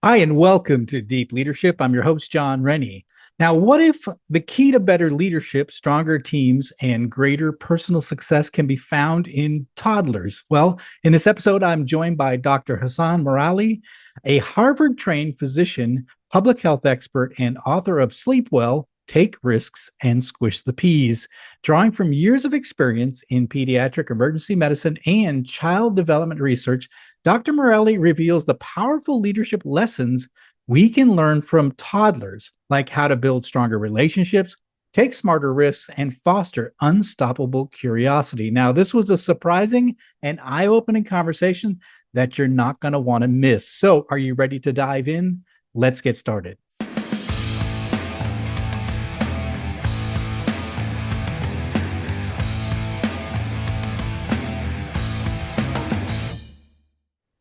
Hi, and welcome to Deep Leadership. I'm your host, John Rennie. Now, what if the key to better leadership, stronger teams, and greater personal success can be found in toddlers? Well, in this episode, I'm joined by Dr. Hasan Merali, a Harvard trained physician, public health expert, and author of Sleep Well, Take Risks, and Squish the Peas. Drawing from years of experience in pediatric emergency medicine and child development research, Dr. Morelli reveals the powerful leadership lessons we can learn from toddlers, like how to build stronger relationships, take smarter risks, and foster unstoppable curiosity. Now, this was a surprising and eye opening conversation that you're not going to want to miss. So, are you ready to dive in? Let's get started.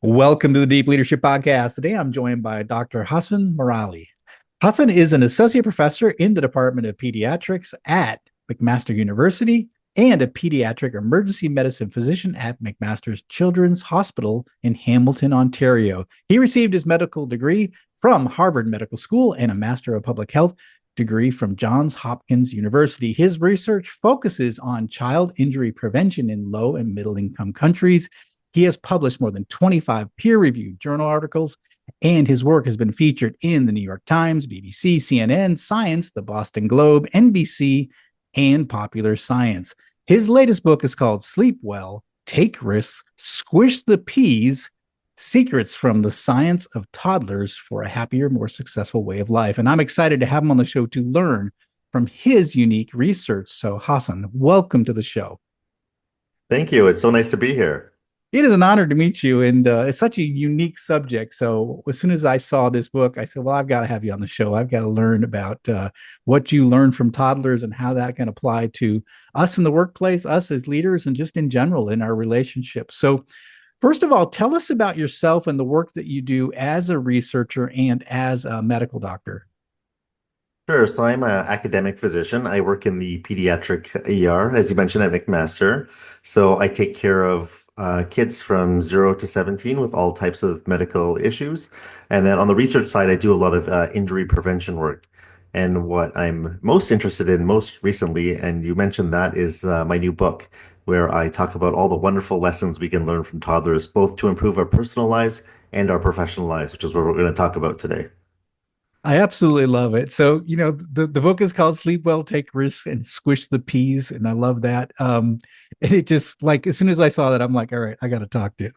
Welcome to the Deep Leadership Podcast. Today I'm joined by Dr. Hasan Merali. Hasan is an associate professor in the Department of Pediatrics at McMaster University and a pediatric emergency medicine physician at McMaster Children's Hospital in Hamilton, Ontario. He received his medical degree from Harvard Medical School and a Master of Public Health degree from Johns Hopkins University. His research focuses on child injury prevention in low and middle income countries. He has published more than 25 peer-reviewed journal articles, and his work has been featured in the New York Times, BBC, CNN, Science, the Boston Globe, NBC, and Popular Science. His latest book is called Sleep Well, Take Risks, Squish the Peas, Secrets from the Science of Toddlers for a Happier, More Successful Way of Life. And I'm excited to have him on the show to learn from his unique research. So, Hasan, welcome to the show. Thank you. It's so nice to be here. It is an honor to meet you, and it's such a unique subject. So as soon as I saw this book, I said, well, I've got to have you on the show. I've got to learn about what you learned from toddlers and how that can apply to us in the workplace, us as leaders, and just in general in our relationships. So first of all, tell us about yourself and the work that you do as a researcher and as a medical doctor. Sure. So I'm an academic physician. I work in the pediatric ER, as you mentioned, at McMaster. So I take care of kids from 0 to 17 with all types of medical issues. And then on the research side, I do a lot of injury prevention work. And what I'm most interested in most recently, and you mentioned that, is my new book, where I talk about all the wonderful lessons we can learn from toddlers, both to improve our personal lives and our professional lives, which is what we're going to talk about today. I absolutely love it. So, the book is called Sleep Well, Take Risks, and Squish the Peas. And I love that. And it just like, as soon as I saw that, I'm like, all right, I got to talk to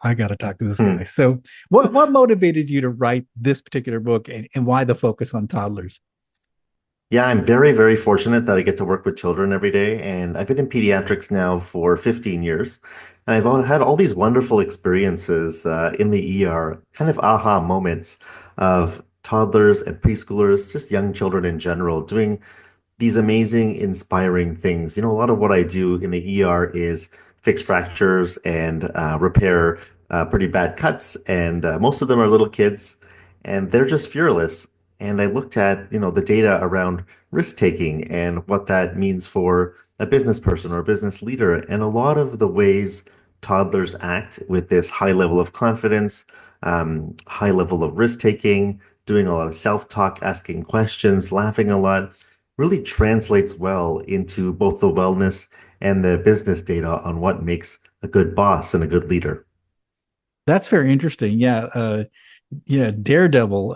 this guy. Hmm. So what motivated you to write this particular book and why the focus on toddlers? Yeah, I'm very, very fortunate that I get to work with children every day. And I've been in pediatrics now for 15 years. And had all these wonderful experiences in the ER, kind of aha moments of toddlers and preschoolers, just young children in general, doing these amazing, inspiring things. A lot of what I do in the ER is fix fractures and repair pretty bad cuts. And most of them are little kids, and they're just fearless. And I looked at, the data around risk taking and what that means for a business person or a business leader. And a lot of the ways toddlers act with this high level of confidence, high level of risk taking, doing a lot of self-talk, asking questions, laughing a lot, really translates well into both the wellness and the business data on what makes a good boss and a good leader. That's very interesting. Yeah. Daredevil,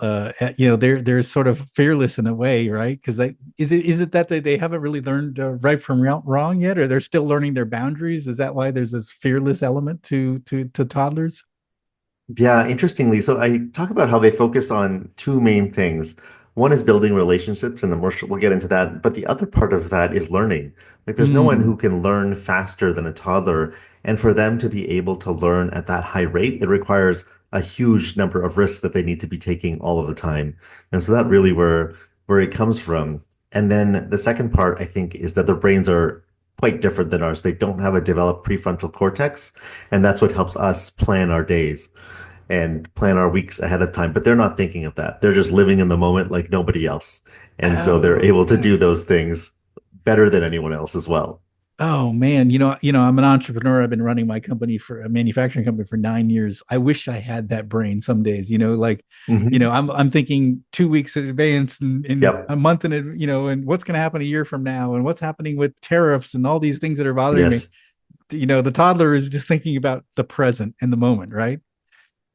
they're sort of fearless in a way, right? Because is it that they haven't really learned right from wrong yet, or they're still learning their boundaries? Is that why there's this fearless element to toddlers? Yeah, interestingly, so I talk about how they focus on two main things. One is building relationships, and we'll get into that. But the other part of that is learning. Like, there's no one Mm. who can learn faster than a toddler. And for them to be able to learn at that high rate, it requires a huge number of risks that they need to be taking all of the time. And so that really where it comes from. And then the second part, I think, is that their brains are quite different than ours. They don't have a developed prefrontal cortex, and that's what helps us plan our days and plan our weeks ahead of time. But they're not thinking of that. They're just living in the moment like nobody else. And so they're Oh, able to yeah. do those things better than anyone else as well. Oh man, I'm an entrepreneur. I've been running my company for a manufacturing company for 9 years. I wish I had that brain some days, like, Hmm. I'm thinking 2 weeks in advance and Yep. a month and what's going to happen a year from now and what's happening with tariffs and all these things that are bothering me. Yes. The toddler is just thinking about the present and the moment, right?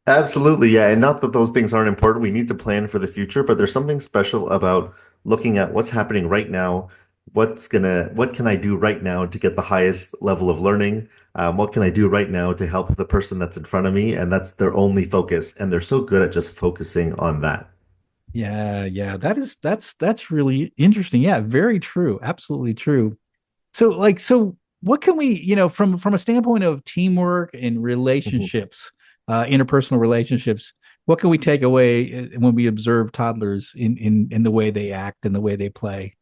Absolutely. Yeah. And not that those things aren't important. We need to plan for the future, but there's something special about looking at what's happening right now. What can I do right now to get the highest level of learning? What can I do right now to help the person that's in front of me? And that's their only focus. And they're so good at just focusing on that. Yeah, yeah. That's really interesting. Yeah, very true. Absolutely true. So what can we, from a standpoint of teamwork and Mhm. relationships, interpersonal relationships, what can we take away when we observe toddlers in the way they act and the way they play?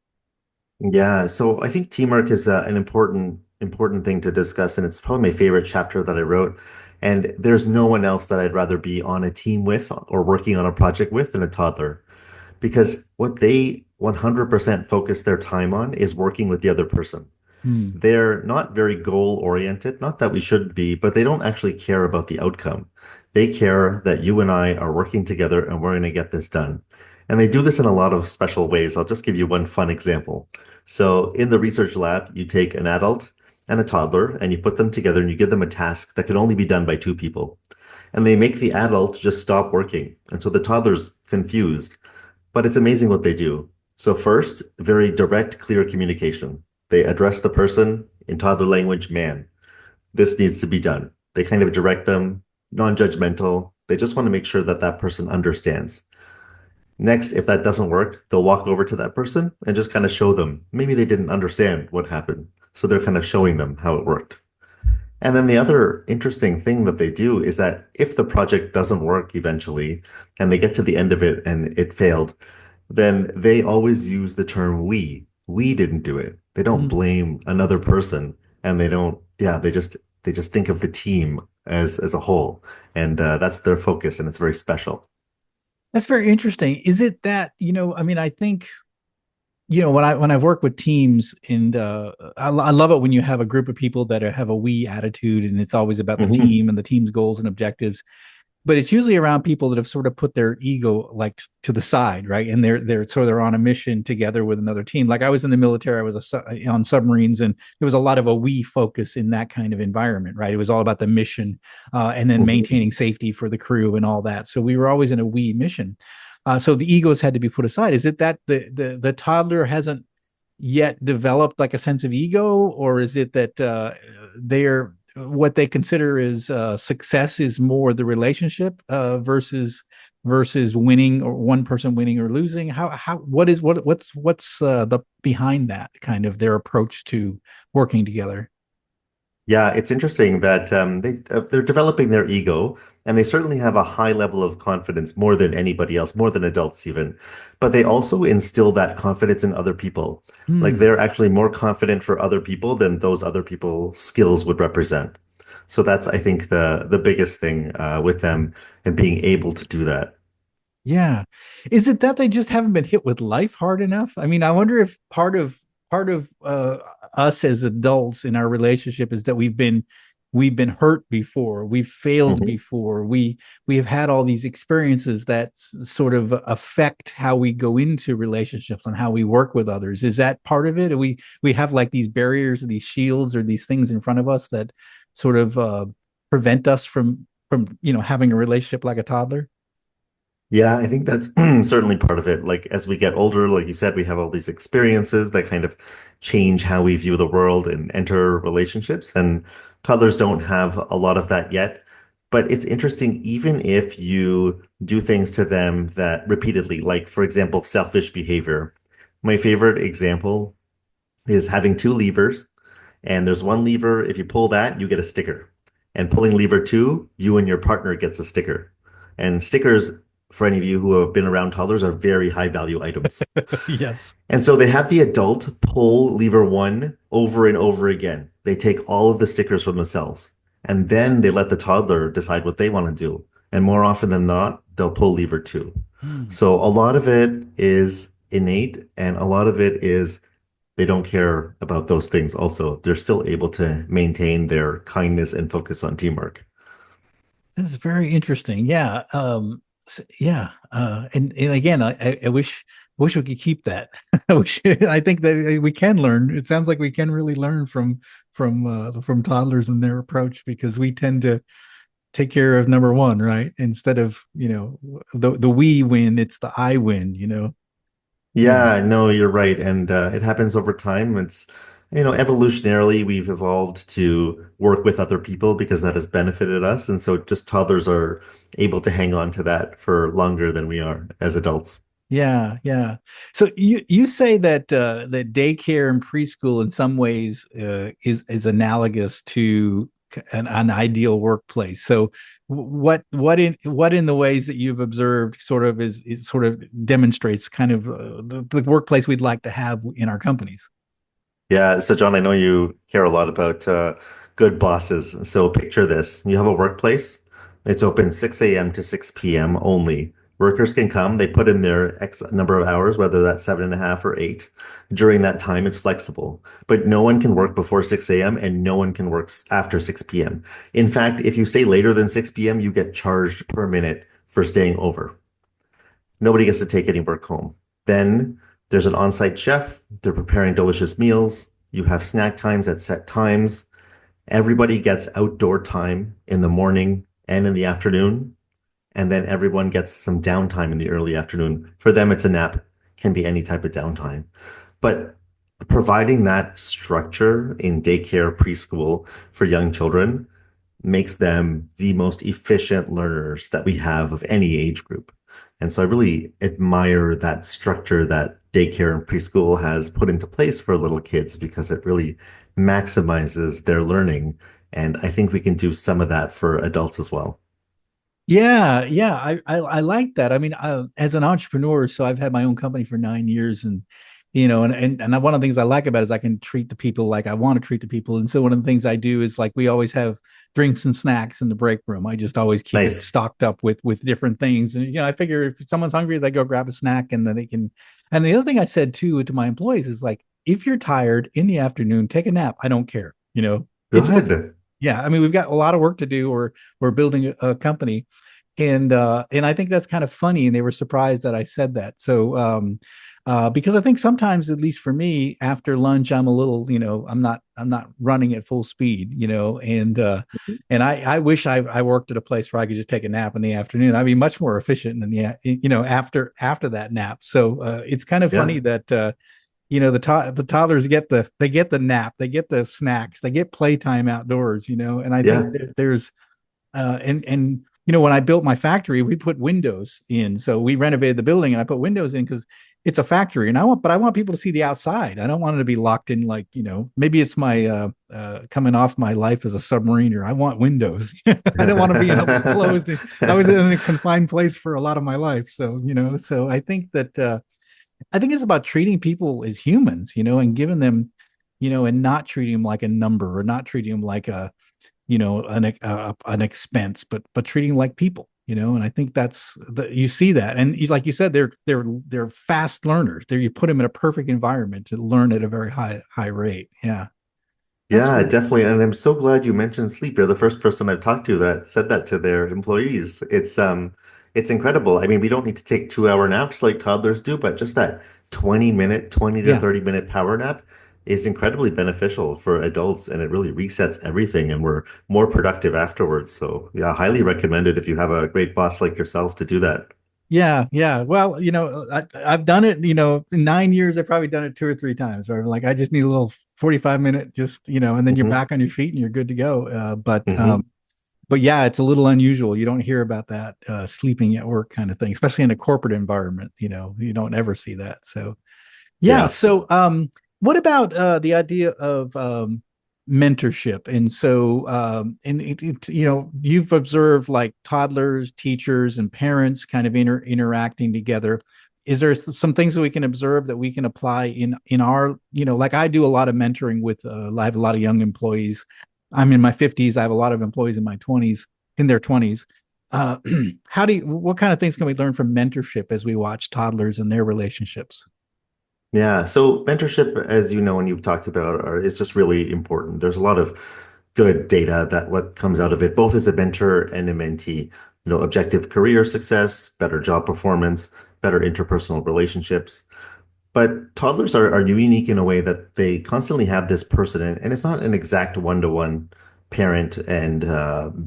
Yeah. So I think teamwork is an important thing to discuss. And it's probably my favorite chapter that I wrote. And there's no one else that I'd rather be on a team with or working on a project with than a toddler. Because what they 100% focus their time on is working with the other person. Hmm. They're not very goal oriented, not that we should be, but they don't actually care about the outcome. They care that you and I are working together and we're going to get this done. And they do this in a lot of special ways. I'll just give you one fun example. So, in the research lab, you take an adult and a toddler and you put them together and you give them a task that can only be done by two people. And they make the adult just stop working. And so the toddler's confused. But it's amazing what they do. So first, very direct, clear communication. They address the person in toddler language, man, this needs to be done. They kind of direct them, non-judgmental. They just want to make sure that that person understands. Next, if that doesn't work, they'll walk over to that person and just kind of show them. Maybe they didn't understand what happened. So they're kind of showing them how it worked. And then the other interesting thing that they do is that if the project doesn't work eventually and they get to the end of it and it failed, then they always use the term we. We didn't do it. They don't Hmm. blame another person and they don't, yeah, they just think of the team as a whole. And that's their focus and it's very special. That's very interesting. Is it that, I mean, I think when I've worked with teams and I love it when you have a group of people that have a we attitude and it's always about the Hmm. team and the team's goals and objectives, but it's usually around people that have sort of put their ego like to the side, right? And they're on a mission together with another team. Like I was in the military, I was on submarines, and there was a lot of a we focus in that kind of environment, right? It was all about the mission and then Hmm. maintaining safety for the crew and all that. So we were always in a we mission. So the egos had to be put aside. Is it that the toddler hasn't yet developed like a sense of ego, or is it that they're what they consider is success is more the relationship versus winning or one person winning or losing? How what's the behind that kind of their approach to working together? Yeah, it's interesting that they're developing their ego, and they certainly have a high level of confidence more than anybody else, more than adults even. But they also instill that confidence in other people. Like Hmm. they're actually more confident for other people than those other people's skills would represent. So that's, I think, the biggest thing with them and being able to do that. Yeah. Is it that they just haven't been hit with life hard enough? I mean, I wonder if part of us as adults in our relationship is that we've been hurt before, we've failed Mhm. before, we have had all these experiences that sort of affect how we go into relationships and how we work with others. Is that part of it? We have like these barriers, these shields, or these things in front of us that sort of prevent us from having a relationship like a toddler. Yeah, I think that's certainly part of it. Like as we get older, like you said, we have all these experiences that kind of change how we view the world and enter relationships. And toddlers don't have a lot of that yet. But it's interesting, even if you do things to them that repeatedly, like for example, selfish behavior. My favorite example is having two levers, and there's one lever, if you pull that, you get a sticker. And pulling lever two, you and your partner gets a sticker. And stickers, for any of you who have been around toddlers, are very high value items. Yes. And so they have the adult pull lever one over and over again. They take all of the stickers from themselves. And then they let the toddler decide what they want to do. And more often than not, they'll pull lever two. Hmm. So a lot of it is innate and a lot of it is they don't care about those things also. They're still able to maintain their kindness and focus on teamwork. This is very interesting. Yeah. Yeah. And again, I wish we could keep that. I think that we can learn. It sounds like we can really learn from toddlers and their approach, because we tend to take care of number one, right? Instead of, the we win, it's the I win, Yeah. Yeah, no, you're right. And it happens over time. Evolutionarily, we've evolved to work with other people because that has benefited us. And so just toddlers are able to hang on to that for longer than we are as adults. Yeah, yeah. So you say that that daycare and preschool in some ways is analogous to an ideal workplace. So what in the ways that you've observed sort of is sort of demonstrates kind of the workplace we'd like to have in our companies. Yeah, so John, I know you care a lot about good bosses. So picture this. You have a workplace. It's open 6 a.m. to 6 p.m. only. Workers can come, they put in their X number of hours, whether that's 7.5 or 8. During that time, it's flexible. But no one can work before 6 a.m. and no one can work after 6 p.m. In fact, if you stay later than 6 p.m., you get charged per minute for staying over. Nobody gets to take any work home. Then there's an on-site chef. They're preparing delicious meals. You have snack times at set times. Everybody gets outdoor time in the morning and in the afternoon. And then everyone gets some downtime in the early afternoon. For them, it's a nap, can be any type of downtime. But providing that structure in daycare, preschool for young children makes them the most efficient learners that we have of any age group. And so I really admire that structure that daycare and preschool has put into place for little kids because it really maximizes their learning. And I think we can do some of that for adults as well. Yeah, yeah, I like that. I mean, as an entrepreneur, so I've had my own company for 9 years, and one of the things I like about it is I can treat the people like I want to treat the people. And so one of the things I do is like we always have drinks and snacks in the break room. I just always keep it Nice. stocked up with different things. And I figure if someone's hungry, they go grab a snack and then they can. And the other thing I said too to my employees is like, if you're tired in the afternoon, take a nap. I don't care. It's okay. Good. Yeah, I mean, we've got a lot of work to do, or we're building a company, and I think that's kind of funny, and they were surprised that I said that. So because I think sometimes, at least for me, after lunch, I'm a little, I'm not running at full speed, and I wish I worked at a place where I could just take a nap in the afternoon. I'd be much more efficient than after that nap. So it's kind of funny Yeah. that the toddlers get the nap, they get the snacks, they get playtime outdoors, and I think Yeah. there's and when I built my factory, we put windows in. So we renovated the building and I put windows in because it's a factory, and I want people to see the outside. I don't want it to be locked in, like, maybe it's my coming off my life as a submariner. I want windows. I don't want to be in a closed. I was in a confined place for a lot of my life. So, so I think that I think it's about treating people as humans, and giving them, and not treating them like a number, or not treating them like an expense, but treating them like people, and I think you see that. And like you said, they're fast learners. You put them in a perfect environment to learn at a very high rate. Yeah. That's Yeah, really definitely. And I'm so glad you mentioned sleep. You're the first person I've talked to that said that to their employees. It's incredible. I mean, we don't need to take 2 hour naps like toddlers do, but just that 20 minute, 20 to Yeah. 30 minute power nap is incredibly beneficial for adults and it really resets everything and we're more productive afterwards. So yeah, highly recommended if you have a great boss like yourself to do that. Yeah, yeah. Well, I've done it, in 9 years, I've probably done it two or three times, right? Like I just need a little 45 minute, just, and then you're Hmm. back on your feet and you're good to go. Hmm. But yeah, it's a little unusual. You don't hear about that sleeping at work kind of thing, especially in a corporate environment. You don't ever see that. So yeah. Yeah. So what about the idea of mentorship? And so and you've observed like toddlers, teachers, and parents kind of interacting together. Is there some things that we can observe that we can apply in our, like I do a lot of mentoring with I have a lot of young employees. I'm in my 50s. I have a lot of employees in my 20s, in their 20s. Uh, what kind of things can we learn from mentorship as we watch toddlers and their relationships? Yeah. So mentorship, as you know, and you've talked about, is just really important. There's a lot of good data that what comes out of it, both as a mentor and a mentee. Objective career success, better job performance, better interpersonal relationships. But toddlers are unique in a way that they constantly have this person, and it's not an exact one-to-one parent and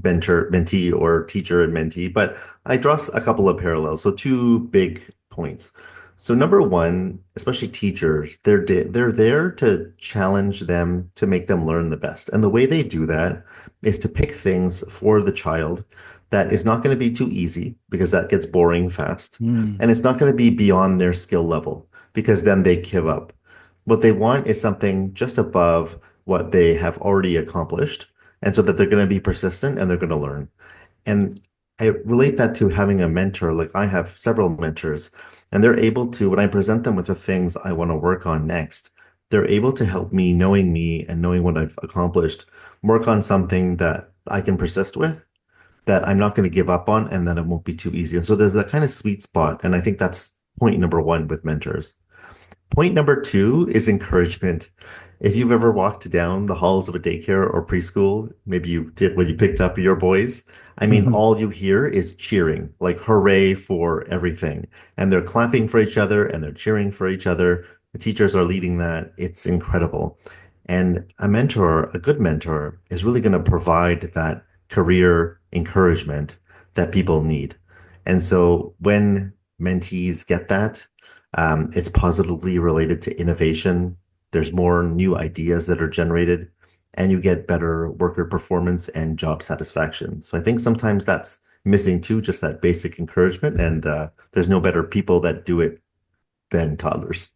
mentor, mentee, or teacher and mentee, but I draw a couple of parallels. So two big points. So number one, especially teachers, they're there to challenge them to make them learn the best. And the way they do that is to pick things for the child that is not going to be too easy because that gets boring fast. Mm. And it's not going to be beyond their skill level because then they give up. What they want is something just above what they have already accomplished, and so that they're going to be persistent and they're going to learn. And I relate that to having a mentor. Like I have several mentors, and they're able to, when I present them with the things I want to work on next, they're able to help me and knowing what I've accomplished, work on something that I can persist with, that I'm not going to give up on, and that it won't be too easy. And so there's that kind of sweet spot. And I think that's point number one with mentors. Point number two is encouragement. If you've ever walked down the halls of a daycare or preschool, maybe you did when you picked up your boys. I mean, Mhm. all you hear is cheering, like hooray for everything. And they're clapping for each other and they're cheering for each other. The teachers are leading that. It's incredible. And a mentor, a good mentor, is really going to provide that career encouragement that people need. And so when mentees get that, it's positively related to innovation. There's more new ideas that are generated, and you get better worker performance and job satisfaction. So I think sometimes that's missing too, just that basic encouragement. And there's no better people that do it than toddlers.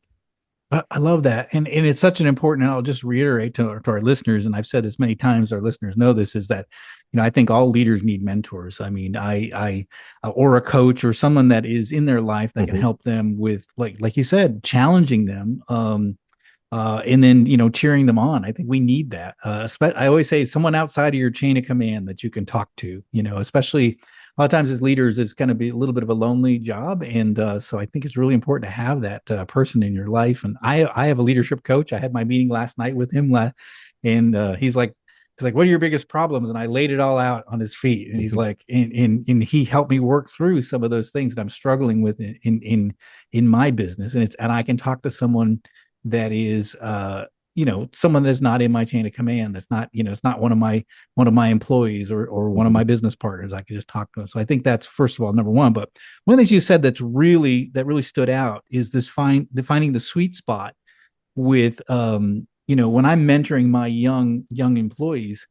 I love that. And it's such an important, and I'll just reiterate to our listeners, and I've said this many times, our listeners know this, is that, I think all leaders need mentors. I mean, or a coach or someone that is in their life that can Mhm. help them with, like you said, challenging them. And then, cheering them on. I think we need that. I always say someone outside of your chain of command that you can talk to, especially a lot of times as leaders, it's going to be a little bit of a lonely job. And so I think it's really important to have that person in your life. And I have a leadership coach. I had my meeting last night with him, and he's like, what are your biggest problems? And I laid it all out on his feet. And he's Mhm. like, and he helped me work through some of those things that I'm struggling with in my business. And I can talk to someone that is someone that's not in my chain of command, that's not, it's not one of my employees or one of my Mhm. business partners. I could just talk to them. So I think that's, first of all, number one. But one of the things you said that really stood out is this defining the sweet spot with when I'm mentoring my young employees.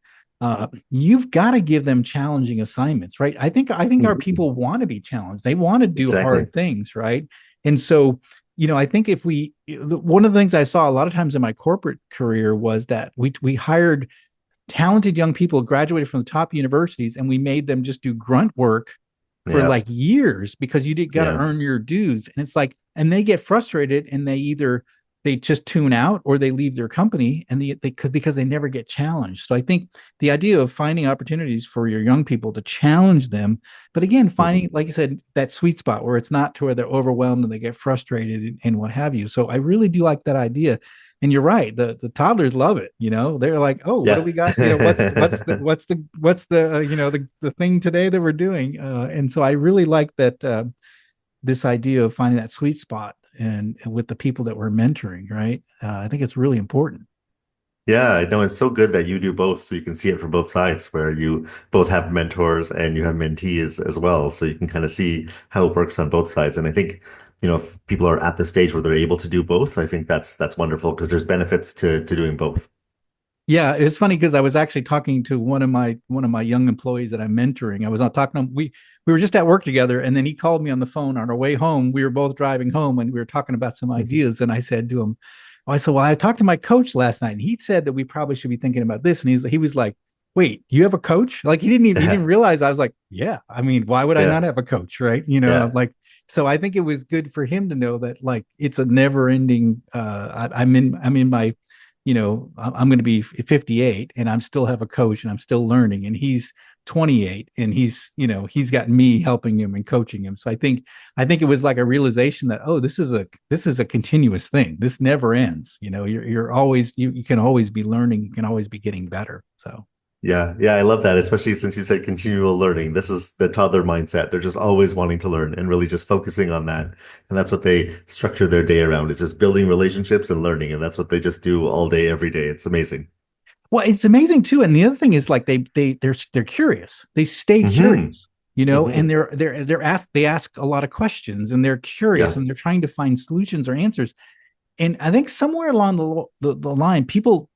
You've got to give them challenging assignments, right? I think our Mhm. people want to be challenged. They want to do Exactly. hard things, right? And so, I think if one of the things I saw a lot of times in my corporate career was that we hired talented young people graduated from the top universities, and we made them just do grunt work for Yeah. like years because you did got to Yeah. earn your dues. And it's like, and they get frustrated, and they just tune out or they leave their company, and they could, because they never get challenged. So I think the idea of finding opportunities for your young people to challenge them, but again, Mhm. finding, like you said, that sweet spot where it's not to where they're overwhelmed and they get frustrated and what have you. So I really do like that idea. And you're right, the toddlers love it. They're like, oh, what do Yeah. we got? What's the the thing today that we're doing? And so I really like that, this idea of finding that sweet spot and with the people that we're mentoring, right? I think it's really important. Yeah, I know it's so good that you do both, so you can see it from both sides, where you both have mentors and you have mentees as well, so you can kind of see how it works on both sides. And I think, if people are at the stage where they're able to do both, I think that's wonderful because there's benefits to doing both. Yeah, it's funny because I was actually talking to one of my young employees that I'm mentoring. I was on talking to him. We were just at work together, and then he called me on the phone on our way home. We were both driving home, and we were talking about some Mhm. ideas. And I said to him, "Oh, I said, well, I talked to my coach last night, and he said that we probably should be thinking about this." And he was like, "Wait, you have a coach?" Like he didn't realize. I was like, "Yeah, I mean, why would I Yeah, not have a coach, right?" yeah, Like, so I think it was good for him to know that, like, it's a never ending. I'm in my I'm going to be 58 and I'm still have a coach and I'm still learning, and he's 28 and he's got me helping him and coaching him. So I think it was like a realization that, oh, this is a continuous thing. This never ends. You're always, you can always be learning, you can always be getting better. So Yeah, yeah, I love that, especially since you said continual learning. This is the toddler mindset. They're just always wanting to learn and really just focusing on that. And that's what they structure their day around. It's just building relationships and learning. And that's what they just do all day, every day. It's amazing. well, it's amazing too. And the other thing is, like, they're curious. They stay Hmm. curious, and Hmm. they ask a lot of questions, and they're curious, Yeah. and they're trying to find solutions or answers. And I think somewhere along the line, people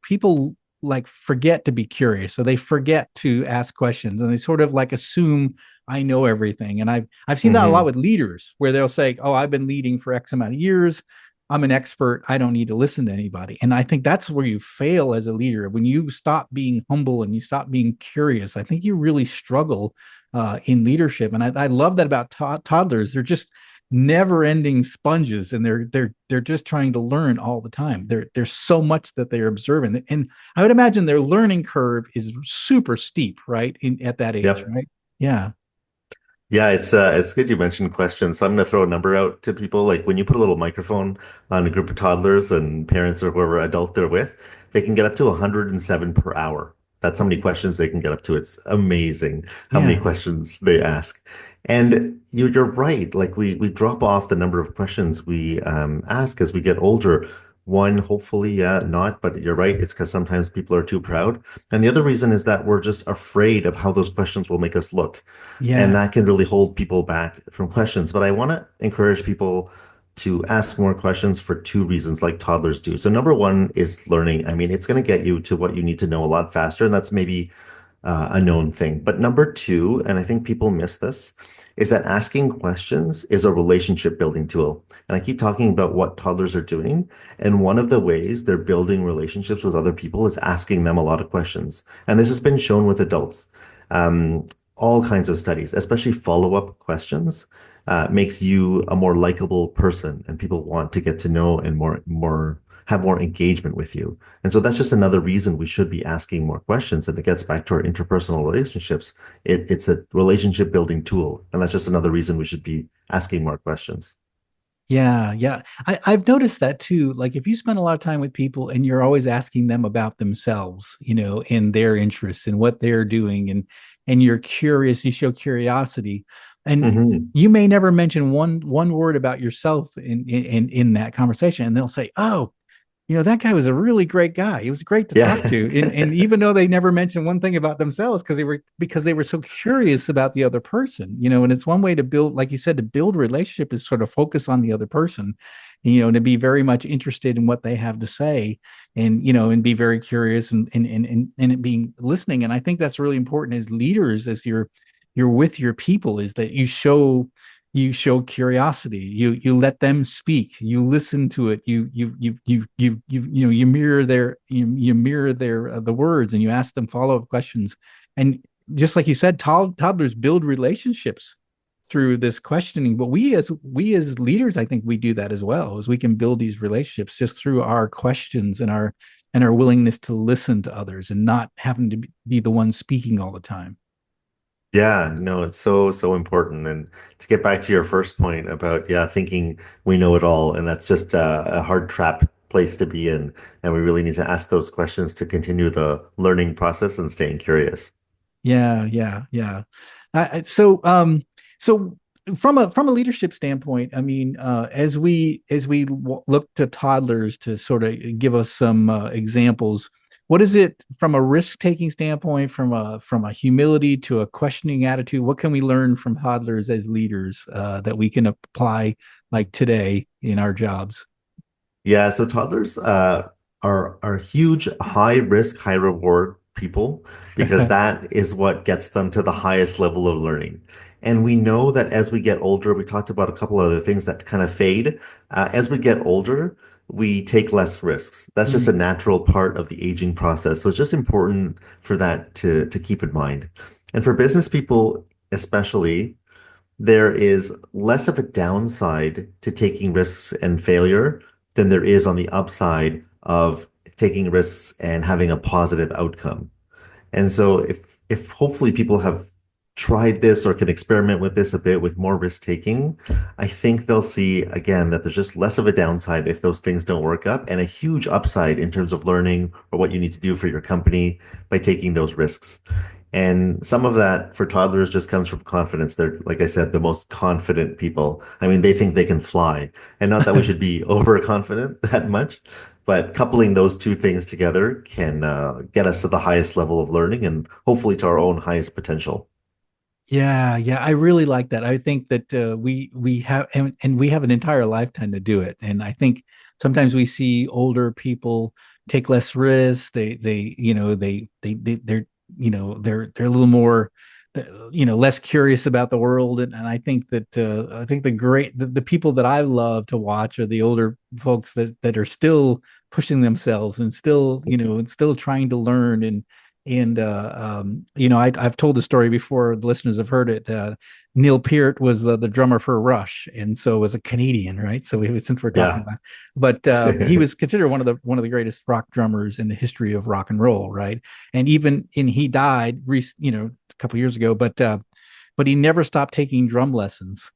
like forget to be curious, so they forget to ask questions, and they sort of like assume I know everything. And I've seen that a lot Hmm. with leaders, where they'll say, "Oh, I've been leading for X amount of years. I'm an expert. I don't need to listen to anybody." And I think that's where you fail as a leader, when you stop being humble and you stop being curious. I think you really struggle in leadership. And I love that about toddlers. They're just never-ending sponges, and they're just trying to learn all the time. There's so much that they're observing, and I would imagine their learning curve is super steep, right? At that age, Yep. right? Yeah, Yeah, it's good you mentioned questions. So I'm going to throw a number out to people. Like when you put a little microphone on a group of toddlers and parents or whoever adult they're with, they can get up to 107 per hour. That's how many questions they can get up to. It's amazing how many yeah, questions they ask. And you're right. Like we drop off the number of questions we ask as we get older. One, hopefully, yeah, not, but you're right. It's because sometimes people are too proud. And the other reason is that we're just afraid of how those questions will make us look. And yeah, that can really hold people back from questions. But I want to encourage people to ask more questions for two reasons, like toddlers do. So, number one is learning. I mean, it's going to get you to what you need to know a lot faster. And that's maybe a known thing. But number two, and I think people miss this, is that asking questions is a relationship building tool. And I keep talking about what toddlers are doing. And one of the ways they're building relationships with other people is asking them a lot of questions. And this has been shown with adults. Um, all kinds of studies, especially follow-up questions, makes you a more likable person, and people want to get to know and more have more engagement with you. And so that's just another reason we should be asking more questions. And it gets back to our interpersonal relationships. It's a relationship building tool. And that's just another reason we should be asking more questions. yeah. I've noticed that too. Like, if you spend a lot of time with people and you're always asking them about themselves, and their interests and what they're doing, and you're curious, you show curiosity, and Hmm. you may never mention one word about yourself in that conversation, and they'll say, "Oh, that guy was a really great guy. He was great to Yeah. talk to." And even though they never mentioned one thing about themselves, because they were so curious about the other person, and it's one way to build, like you said, to build relationship, is sort of focus on the other person, to be very much interested in what they have to say, and be very curious, and it being listening. And I think that's really important as leaders, as you're with your people, is that you show curiosity, you let them speak, you listen to it, you mirror their the words, and you ask them follow-up questions. And just like you said, toddlers build relationships through this questioning, but we as leaders, I think we do that as well, as we can build these relationships just through our questions, and our willingness to listen to others, and not having to be the one speaking all the time. Yeah, no, it's so, so important. And to get back to your first point about, yeah, thinking we know it all, and that's just a hard trap place to be in. And we really need to ask those questions to continue the learning process and staying curious. Yeah. So from a leadership standpoint, I mean, as we look to toddlers to sort of give us some examples, what is it from a risk-taking standpoint, from a humility to a questioning attitude? What can we learn from toddlers as leaders, that we can apply, like, today in our jobs? Yeah, so toddlers are huge, high risk, high reward people because that is what gets them to the highest level of learning. And we know that as we get older, we talked about a couple of other things that kind of fade. As we get older, we take less risks. That's just a Mm, natural part of the aging process. So it's just important for that to keep in mind. And for business people, especially, there is less of a downside to taking risks and failure than there is on the upside of taking risks and having a positive outcome. And so if hopefully people have tried this or can experiment with this a bit with more risk taking, I think they'll see again that there's just less of a downside if those things don't work up and a huge upside in terms of learning or what you need to do for your company by taking those risks. And some of that for toddlers just comes from confidence. They're, like I said, the most confident people. I mean, they think they can fly. And not that we should be overconfident that much, but coupling those two things together can get us to the highest level of learning and hopefully to our own highest potential. Yeah, yeah, I really like that. I think that we have and we have an entire lifetime to do it. And I think sometimes we see older people take less risks. They they're they're a little more less curious about the world. And I think that the people that I love to watch are the older folks that are still pushing themselves and still and still trying to learn I've told the story before. The listeners have heard it. Neil Peart was the drummer for Rush, and so was a Canadian, right? So since we're talking Yeah. about, but he was considered one of the greatest rock drummers in the history of rock and roll, right? And he died, a couple years ago, but he never stopped taking drum lessons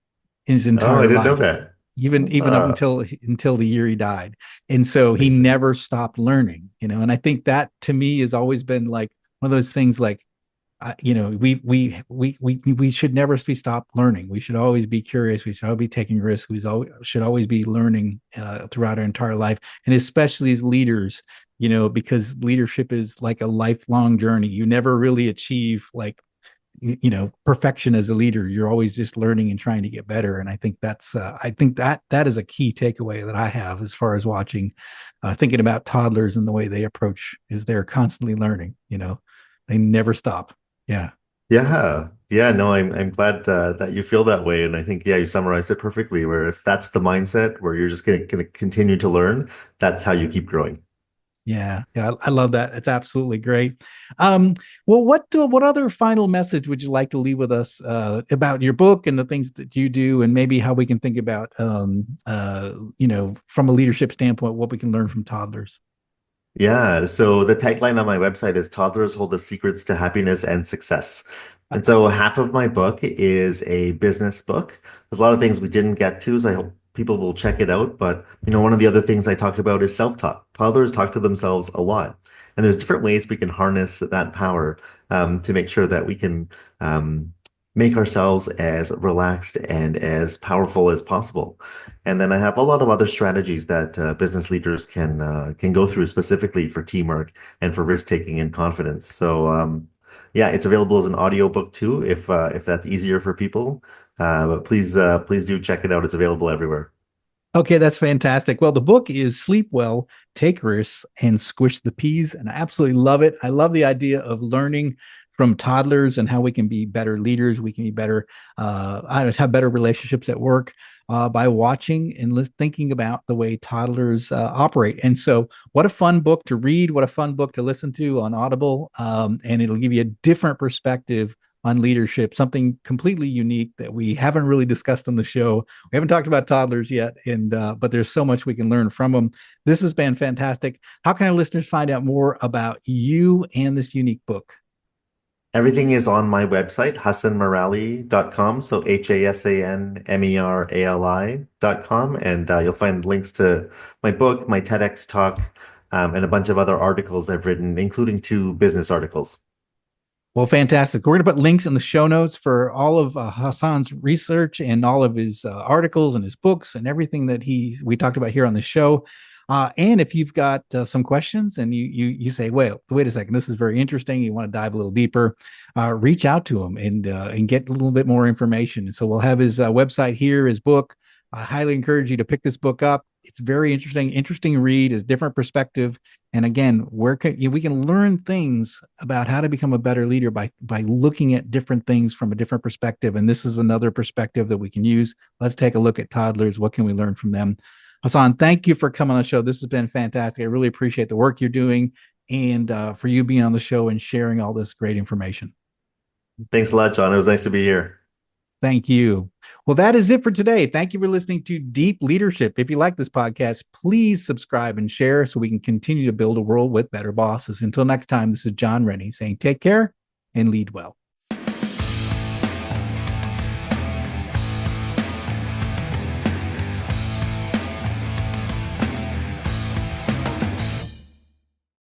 in his Oh, I entire didn't know life, that. even up Uh, until the year he died. And so he Amazing. never stopped learning, and I think that to me has always been like one of those things. Like we should never be stopped learning. We should always be curious. We should always be taking risks. Should always be learning throughout our entire life, and especially as leaders, because leadership is like a lifelong journey. You never really achieve like perfection as a leader. You're always just learning and trying to get better. And I think that is a key takeaway that I have as far as watching, thinking about toddlers and the way they approach is they're constantly learning. They never stop. Yeah. Yeah. Yeah. No, I'm glad that you feel that way. And I think, yeah, you summarized it perfectly, where if that's the mindset where you're just gonna continue to learn, that's how you keep growing. Yeah, yeah, I love that. It's absolutely great. Um, well, what other final message would you like to leave with us about your book and the things that you do, and maybe how we can think about, from a leadership standpoint, what we can learn from toddlers? Yeah, so the tagline on my website is Toddlers Hold the Secrets to Happiness and Success. And so half of my book is a business book. There's a lot of things we didn't get to, so I hope people will check it out. But one of the other things I talk about is self-talk. Toddlers talk to themselves a lot. And there's different ways we can harness that power to make sure that we can make ourselves as relaxed and as powerful as possible. And then I have a lot of other strategies that business leaders can go through specifically for teamwork and for risk taking and confidence. So yeah, it's available as an audiobook too, if that's easier for people. But please do check it out. It's available everywhere. Okay, that's fantastic. Well, the book is Sleep Well, Take Risks, and Squish the Peas. And I absolutely love it. I love the idea of learning from toddlers and how we can be better leaders. We can be better, have better relationships at work by watching and thinking about the way toddlers operate. And so, what a fun book to read. What a fun book to listen to on Audible. And it'll give you a different perspective on leadership, something completely unique that we haven't really discussed on the show. We haven't talked about toddlers yet, and but there's so much we can learn from them. This has been fantastic. How can our listeners find out more about you and this unique book? Everything is on my website, hasanmerali.com. So HASANMERALI.com. And you'll find links to my book, my TEDx talk, and a bunch of other articles I've written, including two business articles. Well, fantastic. We're going to put links in the show notes for all of Hasan's research and all of his articles and his books and everything that we talked about here on the show. And if you've got some questions and you say, well, wait a second, this is very interesting. You want to dive a little deeper, reach out to him and get a little bit more information. So we'll have his website here, his book. I highly encourage you to pick this book up. It's very interesting read, a different perspective. And again, we can learn things about how to become a better leader by looking at different things from a different perspective. And this is another perspective that we can use. Let's take a look at toddlers. What can we learn from them? Hasan, thank you for coming on the show. This has been fantastic. I really appreciate the work you're doing and for you being on the show and sharing all this great information. Thanks a lot, John. It was nice to be here. Thank you. Well, that is it for today. Thank you for listening to Deep Leadership. If you like this podcast, please subscribe and share so we can continue to build a world with better bosses. Until next time, this is John Rennie saying take care and lead well.